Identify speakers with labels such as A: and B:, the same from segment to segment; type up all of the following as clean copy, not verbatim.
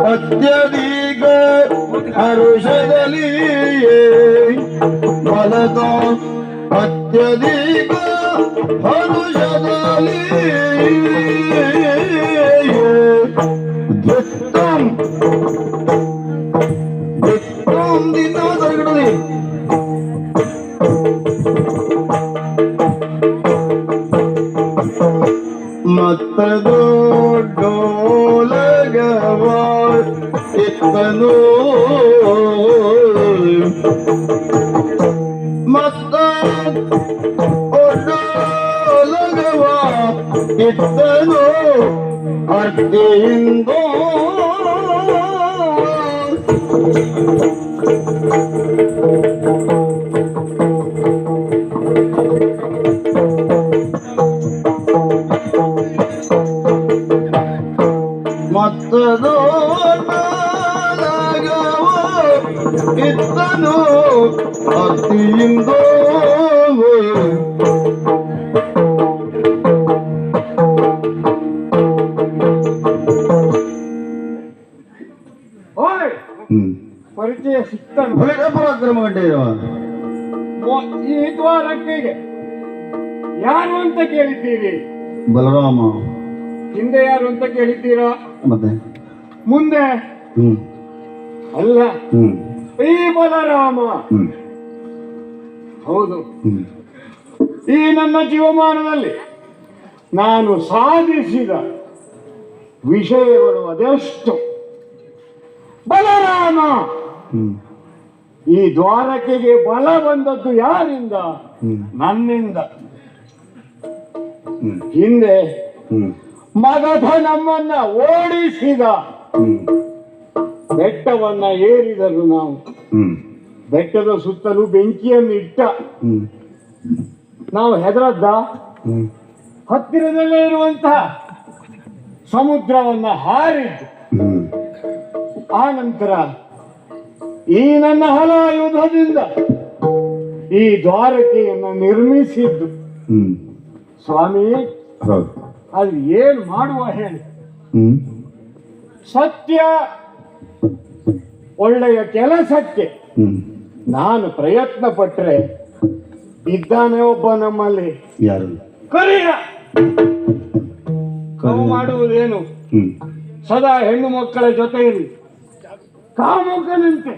A: ಅತ್ಯಧಿಕ ಹರುಷದಲ್ಲಿ ಬಲದ ಅತ್ಯಧಿಕ ಹರುಷದಲ್ಲಿ ಧಿತ್ತಂ ಧಿತ್ತಂ ದಿನ ಹೊರಗಡೆ ಮತ್ತದು ಡೋಲಗವ ಇತ್ತನು ಮತ್ತ ಡೋಲಗವ ಇತ್ತನು ಅರ್ಧಿಯಿಂದೋ ಮತ್ತದು ನಾಗವ ಇತ್ತನು ಅತಿಯಿಂದೋ
B: ಪರಿಚಯ ಸಿಕ್ತಾನು
A: ಪರಾಕ್ರಮ ಗಂಟೆಯವ
B: ಈ ದ್ವಾರಕ್ಕೆ ಯಾರು ಅಂತ ಕೇಳಿದ್ದೀರಿ?
A: ಬಲರಾಮ.
B: ಹಿಂದೆ ಯಾರು ಅಂತ ಕೇಳಿದ್ದೀರಾ?
A: ಮತ್ತೆ
B: ಮುಂದೆ ಅಲ್ಲ, ಈ ಬಲರಾಮ. ಹೌದು, ಈ ನನ್ನ ಜೀವಮಾನದಲ್ಲಿ ನಾನು ಸಾಧಿಸಿದ ವಿಷಯಗಳು ಅದೆಷ್ಟು. ಬಲರಾಮ ಈ ದ್ವಾರಕೆಗೆ ಬಲ ಬಂದದ್ದು ಯಾರಿಂದ? ನನ್ನಿಂದ. ಹಿಂದೆ ಮಗಧ ನಮ್ಮನ್ನ ಓಡಿಸಿದ. ಬೆಟ್ಟವನ್ನ ಏರಿದರು ನಾವು. ಬೆಟ್ಟದ ಸುತ್ತಲೂ ಬೆಂಕಿಯನ್ನು ಇಟ್ಟ. ನಾವು ಹೆದರದ್ದ? ಹತ್ತಿರದಲ್ಲೇ ಇರುವಂತಹ ಸಮುದ್ರವನ್ನ ಹಾರಿದ್ದು. ಆ ನಂತರ ಈ ನನ್ನ ಹಲಾಯುಧದಿಂದ ಈ ದ್ವಾರಕೆಯನ್ನು ನಿರ್ಮಿಸಿದ್ದು. ಸ್ವಾಮಿ, ಅದು ಏನು ಮಾಡುವ ಹೇಳಿ? ಸತ್ಯ ಒಳ್ಳೆಯ ಕೆಲಸಕ್ಕೆ ನಾನು ಪ್ರಯತ್ನ ಪಟ್ಟರೆ ಇದ್ದಾನೆ ಒಬ್ಬ ನಮ್ಮಲ್ಲಿ.
A: ಯಾರು?
B: ಕರಿಯ. ನಾವು ಮಾಡುವುದೇನು? ಸದಾ ಹೆಣ್ಣು ಮಕ್ಕಳ ಜೊತೆಯಲ್ಲಿ ಕಾಮುಕನಂತೆ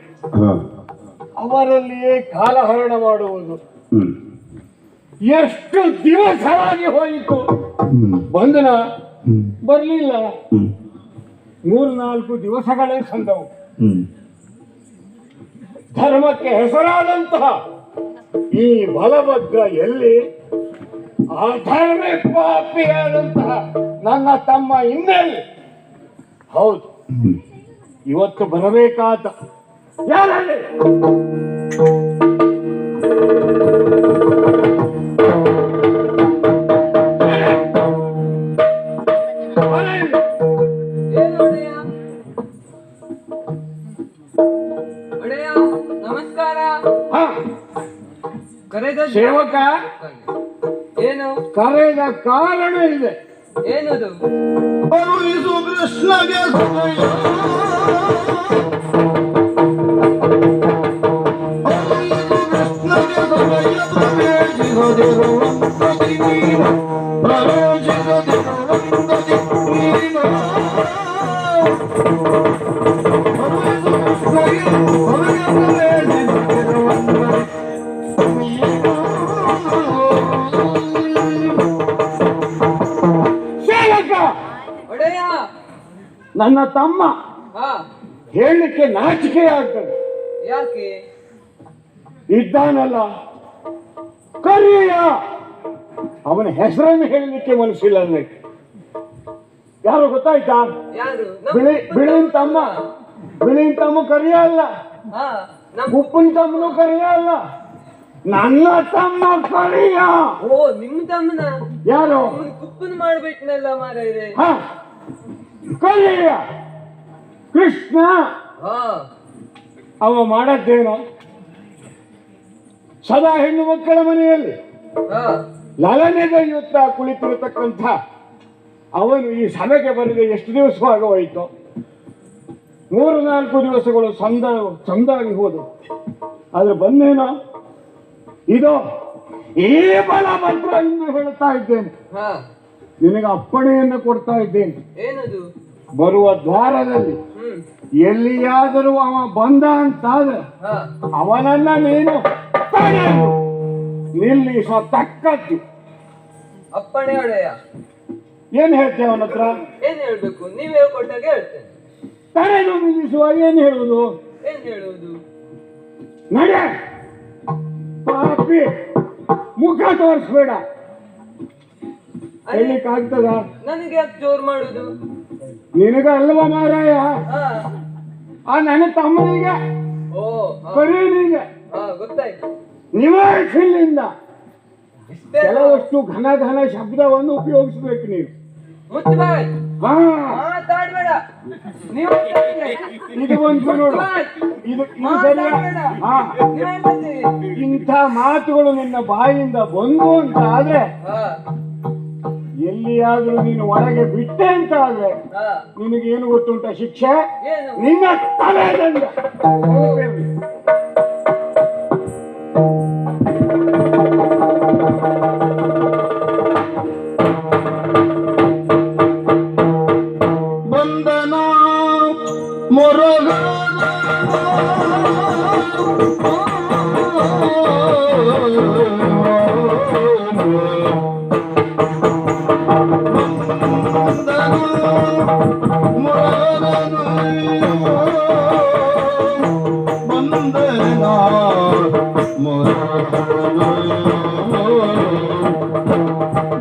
B: ಅವರಲ್ಲಿಯೇ ಕಾಲಹರಣ ಮಾಡುವುದು. ಎಷ್ಟು ದಿವಸವಾಗಿ ಹೋಯಿತು. ಬಂದನ ಬರ್ಲಿಲ್ಲ. 3-4 ದಿವಸಗಳೇ ಸಂದವು. ಧರ್ಮಕ್ಕೆ ಹೆಸರಾದಂತಹ ಈ ಬಲಭದ್ರ ಎಲ್ಲಿ? ಅಧರ್ಮ ಪಾಪಿಯಾದಂತಹ ನನ್ನ ತಮ್ಮ ಇನ್ನೆಲ್ಲಿ? ಹೌದು, ಇವತ್ತು ಬರಬೇಕಾದ ಯಾರಲ್ಲಿ?
C: ನಮಸ್ಕಾರ.
B: ಸೇವಕ,
C: ಏನು
B: ಕರೆದ ಕಾರಣ ಇದೆ.
C: ಏನದು?
A: ಕರುಣಿಸು ಕೃಷ್ಣಗೆ ಪ್ರವೇಶಿಸದಿರುವಂತದಿ ನೀನು
C: ಒಡೆಯ
B: ನನ್ನ ತಮ್ಮ
C: ಹಾ
B: ಹೇಳಲಿಕ್ಕೆ ನಾಚಿಕೆ ಆಗ್ತದೆ.
C: ಯಾಕೆ?
B: ಇದ್ದಾನಲ್ಲ ಕರಿಯ, ಅವನ ಹೆಸರನ್ನು ಹೇಳಲಿಕ್ಕೆ ಮನಸ್ಸಿಲ್ಲ ನನಗೆ. ಯಾರು ಗೊತ್ತಾಯ್ತಾ?
C: ಯಾರು?
B: ಬಿಳಿನ ತಮ್ಮ ಕರಿಯ ಅಲ್ಲ,
C: ಹಾ
B: ಉಪ್ಪಿನ ತಮ್ಮನು ಕರಿಯ ಅಲ್ಲ, ನನ್ನ ತಮ್ಮ ಕರಿಯ.
C: ಓ ನಿಮ್ ತಮ್ಮನ?
B: ಯಾರು?
C: ಕುಪ್ಪನ್ ಮಾಡ್ಬಿಟ್ನಲ್ಲ ಮಾರಾಯ್ರೆ.
B: ಹ ಕರಿಯ ಕೃಷ್ಣ.
C: ಹಾ
B: ಅವ ಮಾಡದ್ದೇನು? ಸದಾ ಹೆಣ್ಣು ಮಕ್ಕಳ ಮನೆಯಲ್ಲಿ
C: ಹಾ
B: ಲಲನೆಗೆಯುತ್ತ ಕುಳಿತಿರತಕ್ಕಂಥ ಅವನು ಈ ಸಭೆಗೆ ಬರದೆ ಎಷ್ಟು ದಿವಸವಾಗೋಯಿತು? 3-4 ದಿವಸಗಳು ಚಂದಾಗಿ ಹೋದು. ಆದ್ರೆ ಬಂದೇನೋ ಇದು ಈ ಬಲಭದ್ರ ಇನ್ನು ಹೇಳ್ತಾ ಇದ್ದೇನೆ,
C: ಹಾ
B: ನಿನಗೆ ಅಪ್ಪಣೆಯನ್ನು ಕೊಡ್ತಾ ಇದ್ದೇನೆ.
C: ಏನದು?
B: ಬರುವ ದ್ವಾರದಲ್ಲಿ ಎಲ್ಲಿಯಾದರೂ ಅವ ಬಂದ ಅಂತಾದ್ರೆ
C: ಹಾ
B: ಅವನನ್ನ ನೀನು ತಡೆದು ನಿಲ್ಲಿಸತಕ್ಕದ್ದು.
C: ಅಪ್ಪಣೆ ಒಡೆಯ.
B: ಏನ್ ಹೇಳ್ತೇವೆ ಅವನ ಹತ್ರ?
C: ಏನ್ ಹೇಳ್ಬೇಕು? ನೀವ್ ಹೇಳ್ಕೊಟ್ಟಾಗ ಹೇಳ್ತೇನೆ.
B: ತಡೆದು ನಿಲ್ಲಿಸುವಾಗ ಏನ್ ಹೇಳುವುದು?
C: ಏನ್ ಹೇಳುವುದು?
B: ನಡೆ ಪಾಪಿ, ಮುಖ ತೋರಿಸ್ಬೇಡ. ಆಗ್ತದ?
C: ನನಗೆ ಯಾಕೆ ಜೋರ್ ಮಾಡುದು?
B: ನಿನಗ ಅಲ್ವಾ ಮಾರಾಯ,
C: ಹಾ
B: ಆ ನನ್ನ ತಮ್ಮನಿಗೆ
C: ಓ
B: ಕರೀನಿಗೆ
C: ಹಾ ಗೊತ್ತಾಯ್ತು.
B: ನಿವಾಸಿಲಿಂದ
C: ಇಷ್ಟೇ
B: ಕೆಲವಷ್ಟು ಘನ ಶಬ್ದವನ್ನು ಉಪಯೋಗಿಸ್ಬೇಕು ನೀವು.
C: ಮುಚ್ಚಬಾಯ್,
B: ಹಾ
C: ಮಾತಾಡ್ಬೇಡ. ನೀವು
B: ಇದು ಒಂದು ನೋಡು, ಇದು ಸರಿಯಾ? ಹಾ ಇಂಥ ಮಾತುಗಳು ನಿನ್ನ ಬಾಯಿಂದ ಬಂದು ಅಂತ ಆದ್ರೆ, ಎಲ್ಲಿಯಾದ್ರೂ ನೀನು ಒಳಗೆ ಬಿಟ್ಟೆ ಅಂತ ಆದ್ರೆ ನಿನಗೆ ಏನು ಗೊತ್ತುಂಟ ಶಿಕ್ಷೆ? ನಿನ್ನ ತಲೆದಂಡ.
A: ಬಂದನ ಮೊರಗ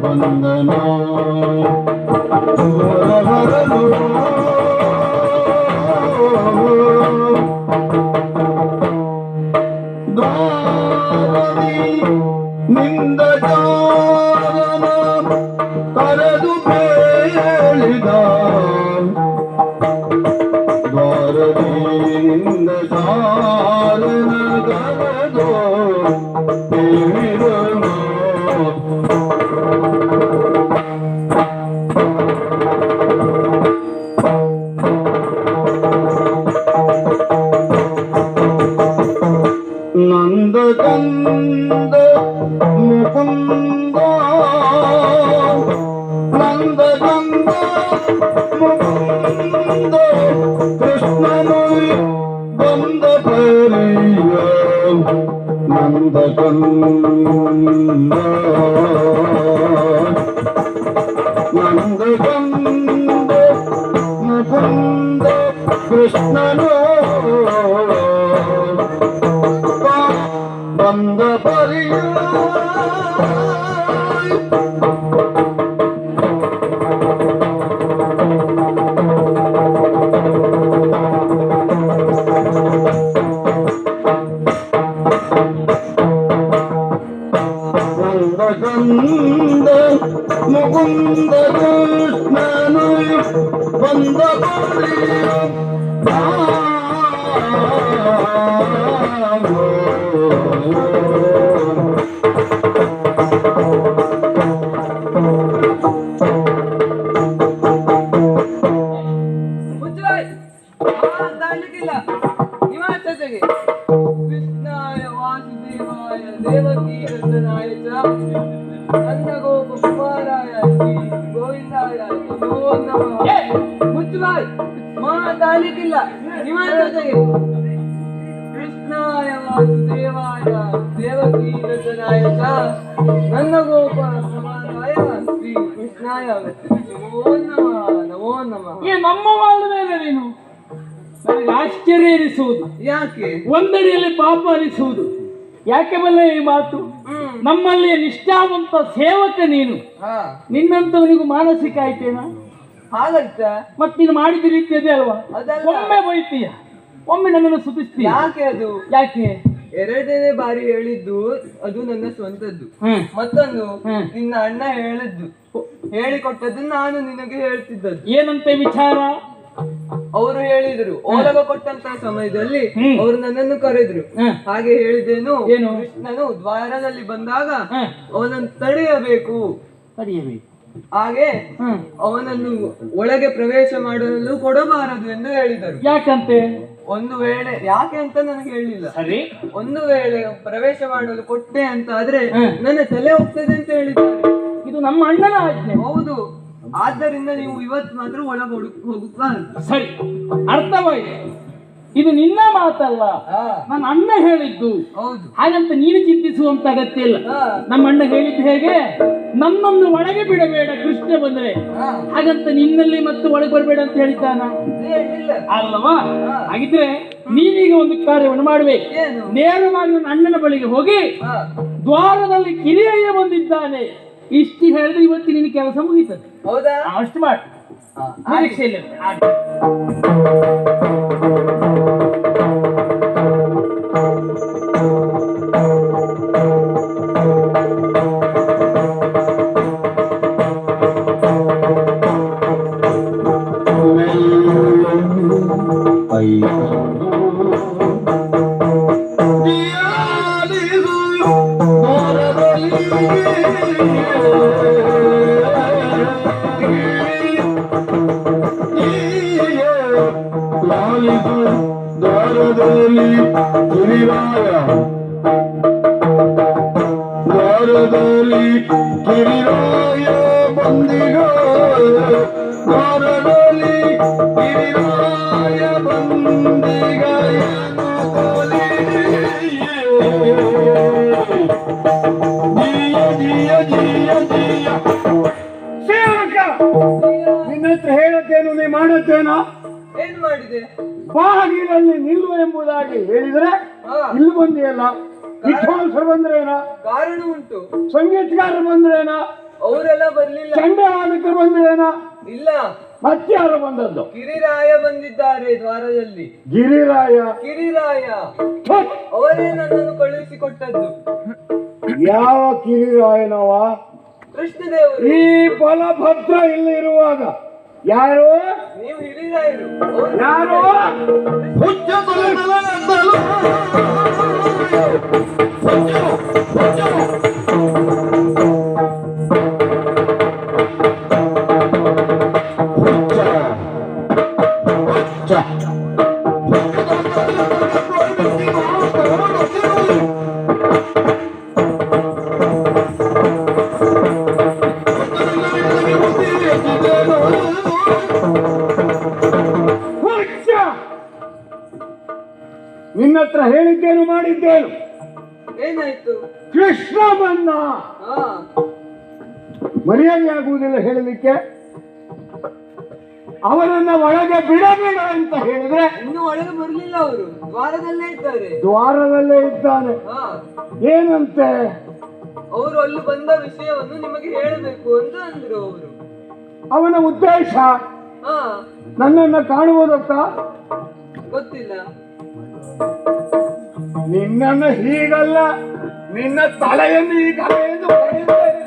A: ಬಂದನ ನಿಂದ ಜಾರನ ಕರೆದು ಬೇಳಿದ ದ್ವಾರದಿಂದ ಜಾರನ ಕರೆದು ಬೇಳಿದನು. ನಂದ ಕಂದ ಮುಕುಂದ ನಂದ ಕಂದ ಮುಕುಂದ ಕೃಷ್ಣನು ಬಂದ ಪರಿಯ ನಂದ ಕಂದ ನಂದ ಕಂದ ಮುಕುಂದ ಕೃಷ್ಣನು ಬಂದ ಪರಿಯ ನಂದ ಕಂದ ಮುಕುಂದ ಕೃಷ್ಣನು ಬಂದ ಪರಿಯ
C: ಮುಚ್ಚಬಾಯ್, ಮಾತಾಡ್ಲಿಕ್ಕಿಲ್ಲ. ನಿವಾಸತೆಗೆ ಕೃಷ್ಣಾಯ ವಾಸುದೇವಾಯ ದೇವಕೀ ನಂದನಾಯ ಚ ನಂದ ಗೋಪ ಕುಮಾರಾಯ ಶ್ರೀ ಗೋವಿಂದಾಯ ನಮೋ ನಮಃ. ಮುಚ್ಚಬಾಯ್, ಮಾತಾಡ್ಲಿಕ್ಕಿಲ್ಲ. ನಿವಾಸತೆಗೆ ಕೃಷ್ಣಾಯ ವಾಸುದೇವಾಯ ದೇವಕೀ ನಂದನಾಯ ಚ ನಂದ ಗೋಪ ಕುಮಾರಾಯ ಶ್ರೀ ಕೃಷ್ಣಾಯ ನಮೋ ನಮಃ ನಮೋ
D: ಈ ನಮ್ಮ ವಾದ ಮೇಲೆ ನೀನು ನನಗೆ ಆಶ್ಚರ್ಯ ಎನಿಸುವುದು.
C: ಯಾಕೆ?
D: ಒಂದಡಿಯಲ್ಲಿ ಪಾಪ ಅನಿಸುವುದು. ಯಾಕೆ ಬಲ್ಲ ಈ ಮಾತು? ನಮ್ಮಲ್ಲಿ ನಿಷ್ಠಾವಂತ ಸೇವಕ ನೀನು. ನಿನ್ನಂತವನಿಗೂ ಮಾನಸಿಕ ಆಯ್ತೇನಾ?
C: ಹಾಗಂತ
D: ಮತ್ ನೀನು ಮಾಡಿದ ರೀತಿ ಅದೇ ಅಲ್ವಾ?
C: ಅದಲ್ಲ.
D: ಒಮ್ಮೆ ಬೈತೀಯ, ಒಮ್ಮೆ ನನ್ನನ್ನು ಸುತ್ತಿಸ್ತೀಯ.
C: ಯಾಕೆ ಅದು?
D: ಯಾಕೆ?
C: ಎರಡನೇ ಬಾರಿ ಹೇಳಿದ್ದು ಅದು ನನ್ನ ಸ್ವಂತದ್ದು. ಮತ್ತೊಂದು ನಿನ್ನ ಅಣ್ಣ ಹೇಳಿದ್ದು, ಹೇಳಿಕೊಟ್ಟದ್ದು ನಾನು ನಿನಗೆ ಹೇಳ್ತಿದ್ದದ್ದು.
D: ಏನಂತೆ ವಿಚಾರ?
C: ಅವರು ಹೇಳಿದ್ರು, ಓಲಗ ಕೊಟ್ಟಂತ ಸಮಯದಲ್ಲಿ ಅವರು ನನ್ನನ್ನು ಕರೆದ್ರು. ಹಾಗೆ ಹೇಳಿದ್ದೇನು,
D: ಏನು?
C: ಕೃಷ್ಣನು ದ್ವಾರದಲ್ಲಿ ಬಂದಾಗ ಅವನನ್ನು ತಡೆಯಬೇಕು, ಹಾಗೆ ಅವನನ್ನು ಒಳಗೆ ಪ್ರವೇಶ ಮಾಡಲು ಕೊಡಬಾರದು ಎಂದು ಹೇಳಿದರು.
D: ಯಾಕಂತೆ?
C: ಒಂದು ವೇಳೆ ಯಾಕೆ ಅಂತ ನನಗೆ ಹೇಳಿಲ್ಲ.
D: ಸರಿ,
C: ಒಂದು ವೇಳೆ ಪ್ರವೇಶ ಮಾಡಲು ಕೊಟ್ಟೆ ಅಂತ ಆದ್ರೆ ನನ್ನ ತಲೆ ಹೋಗ್ತದೆ ಅಂತ ಹೇಳಿದ್ದಾರೆ.
D: ಇದು ನಮ್ಮ ಅಣ್ಣನ ಆಜ್ಞೆ.
C: ಹೌದು, ಆದ್ದರಿಂದ ನೀವು ಇವತ್ತು ಮಾತ್ರ ಒಳಗೆ ಹೋಗಬಾರದು.
D: ಸರಿ, ಅರ್ಥವಾಯಿತು. ಇದು ನಿನ್ನ ಮಾತಲ್ಲ, ನನ್ನ ಅಣ್ಣ ಹೇಳಿದ್ದು.
C: ಹೌದು,
D: ಹಾಗಂತ ನೀನು ಚಿಂತಿಸುವಂತ ಅಗತ್ಯ ಇಲ್ಲ. ನಮ್ಮ ಅಣ್ಣ ಹೇಳಿದ್ದು ಹೇಗೆ, ನನ್ನನ್ನು ಒಳಗೆ ಬಿಡಬೇಡ ಕೃಷ್ಣ ಬಂದ್ರೆ, ಹಾಗಂತ ನಿನ್ನಲ್ಲಿ ಮತ್ತೆ ಒಳಗೆ ಬರಬೇಡ ಅಂತ ಹೇಳಿದ್ದಾನ ಅಲ್ಲವಾ? ಹಾಗಿದ್ರೆ ನೀವೀಗ ಒಂದು ಕಾರ್ಯವನ್ನು ಮಾಡ್ಬೇಕು. ನೇರವಾಗಿ ನನ್ನ ಅಣ್ಣನ ಬಳಿಗೆ ಹೋಗಿ, ದ್ವಾರದಲ್ಲಿ ಕಿರಿಯಯ್ಯ ಬಂದಿದ್ದಾನೆ ಇಷ್ಟು ಹೇಳಿದ್ರೆ ಇವತ್ತು ನಿನ್ನ ಕೆಲಸ ಮುಗೀತದೆ.
C: ಹೌದಾ?
D: ಅಷ್ಟು ಮಾಡಿ ನಿರೀಕ್ಷೆ ಇಲ್ಲ.
A: ದ್ವಾರದಲ್ಲಿ ಗಿರಿರಾಯ ಬಂದಿಗ, ದ್ವಾರದಲ್ಲಿ ಗಿರಿರಾಯ ಬಂದಿಗ
B: ಸೇವಕ, ನಿನ್ನ ಹತ್ರ ಹೇಳತ್ತೇನು, ನೀ ಮಾಡತ್ತೇನೋ?
C: ಏನ್ ಮಾಡಿದೆ?
B: ಬಾಗಿಲಲ್ಲಿ ನಿಲ್ಲು ಎಂಬುದಾಗಿ ಹೇಳಿದ್ರೆ ಇಲ್ಲಿ ಬಂದಿಯಲ್ಲ. ವಿದ್ವಾಂಸರು ಬಂದ್ರೇನ?
C: ಕಾರಣ ಉಂಟು.
B: ಸಂಗೀತಗಾರರು ಬಂದ್ರೇನ?
C: ಅವರೆಲ್ಲ ಬರ್ಲಿಲ್ಲ.
B: ಚಂಡವಾದಿಕರು ಬಂದ್ರೇನ?
C: ಇಲ್ಲ.
B: ಮತ್ಯಾರು ಬಂದದ್ದು?
C: ಗಿರಿರಾಯ ಬಂದಿದ್ದಾರೆ ದ್ವಾರದಲ್ಲಿ.
B: ಗಿರಿರಾಯ?
C: ಗಿರಿರಾಯ ಅವರೇ ನನ್ನನ್ನು ಕಳುಹಿಸಿಕೊಟ್ಟದ್ದು.
B: ಯಾವ ಕಿರಿರಾಯನವ?
C: ಕೃಷ್ಣದೇವರು.
B: ಈ ಬಲಭದ್ರ ಇಲ್ಲಿ ಇರುವಾಗ ಯಾರು?
C: ನೀವು ಹಿರಿರಾಯರು.
B: ಯಾರು? ನಿನ್ನ ಹತ್ರ ಹೇಳಿದ್ದೇನು ಮಾಡಿದ್ದೇನು?
C: ಏನಾಯ್ತು?
B: ಕೃಷ್ಣ ಬಂದ. ಮರ್ಯಾದೆ ಆಗುವುದಿಲ್ಲ ಹೇಳಲಿಕ್ಕೆ. ಅವನನ್ನ ಒಳಗೆ ಬಿಡಬೇಡ ಅಂತ ಹೇಳಿದ್ರೆ
C: ಇನ್ನು ಒಳಗೆ ಬರ್ಲಿಲ್ಲ. ಅವರು ದ್ವಾರದಲ್ಲೇ ಇದ್ದಾರೆ.
B: ದ್ವಾರದಲ್ಲೇ ಇದ್ದಾನೆ. ಏನಂತೆ?
C: ಅವರು ಅಲ್ಲಿ ಬಂದ ವಿಷಯವನ್ನು ನಿಮಗೆ ಹೇಳಬೇಕು ಅಂತ ಅಂದ್ರು ಅವರು.
B: ಅವನ ಉದ್ದೇಶ ನನ್ನನ್ನ ಕಾಣುವುದಕ್ಕ?
C: ಗೊತ್ತಿಲ್ಲ.
B: ನಿನ್ನನ್ನು ಹೀಗಲ್ಲ, ನಿನ್ನ ತಲೆಯನ್ನು ಈಗ ಹೊಡೆಯುತ್ತೇನೆ.